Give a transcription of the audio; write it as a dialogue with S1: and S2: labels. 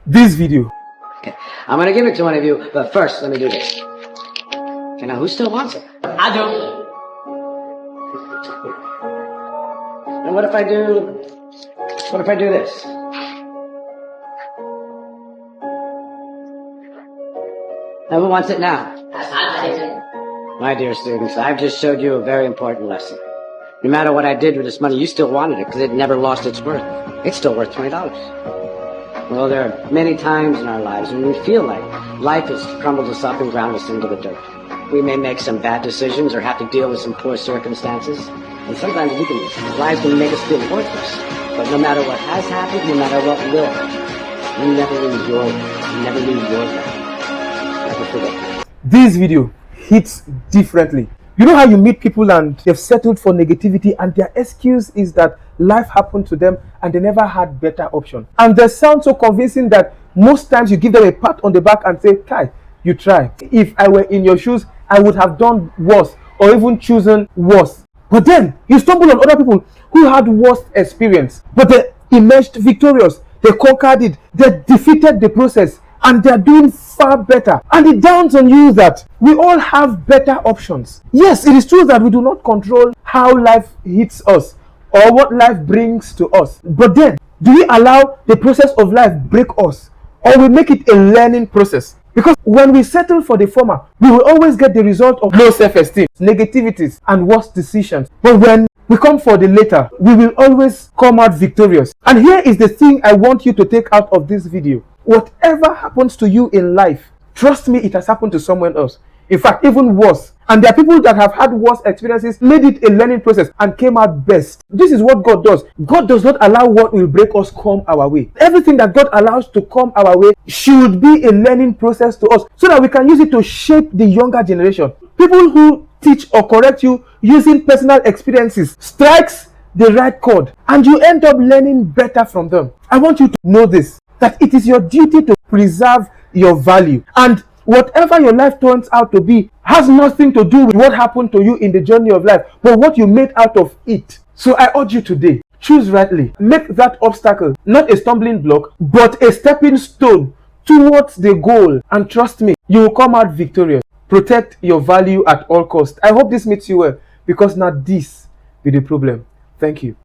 S1: this video.
S2: Okay, I'm gonna give it to one of you, but first, let me do this. Okay, now who still wants it?
S3: I do.
S2: And what if I do this? Now who wants it now?
S3: That's not it.
S2: My dear students, I've just showed you a very important lesson. No matter what I did with this money, you still wanted it because it never lost its worth. It's still worth $20. Well, there are many times in our lives when we feel like life has crumbled us up and ground us into the dirt. We may make some bad decisions or have to deal with some poor circumstances. And sometimes life can make us feel worthless. But no matter what has happened, no matter what will happen, you never lose your way. You never lose your value. Never forget.
S1: This video hits differently. You know how you meet people and they've settled for negativity and their excuse is that life happened to them and they never had better option. And they sound so convincing that most times you give them a pat on the back and say, Kai, you try. If I were in your shoes, I would have done worse or even chosen worse. But then you stumble on other people who had worse experience, but they emerged victorious. They conquered it. They defeated the process and they're doing far better. And it dawns on you that we all have better options. Yes, it is true that we do not control how life hits us or what life brings to us. But then, do we allow the process of life break us or we make it a learning process? Because when we settle for the former, we will always get the result of low self-esteem, negativities, and worse decisions. But when we come for the latter, we will always come out victorious. And here is the thing I want you to take out of this video. Whatever happens to you in life, trust me, it has happened to someone else. In fact, even worse. And there are people that have had worse experiences, made it a learning process, and came out best. This is what God does. God does not allow what will break us come our way. Everything that God allows to come our way should be a learning process to us so that we can use it to shape the younger generation. People who teach or correct you using personal experiences strikes the right chord and you end up learning better from them. I want you to know this, that it is your duty to preserve your value. And whatever your life turns out to be has nothing to do with what happened to you in the journey of life, but what you made out of it. So I urge you today, choose rightly. Make that obstacle not a stumbling block, but a stepping stone towards the goal. And trust me, you will come out victorious. Protect your value at all costs. I hope this meets you well, because now this be the problem. Thank you.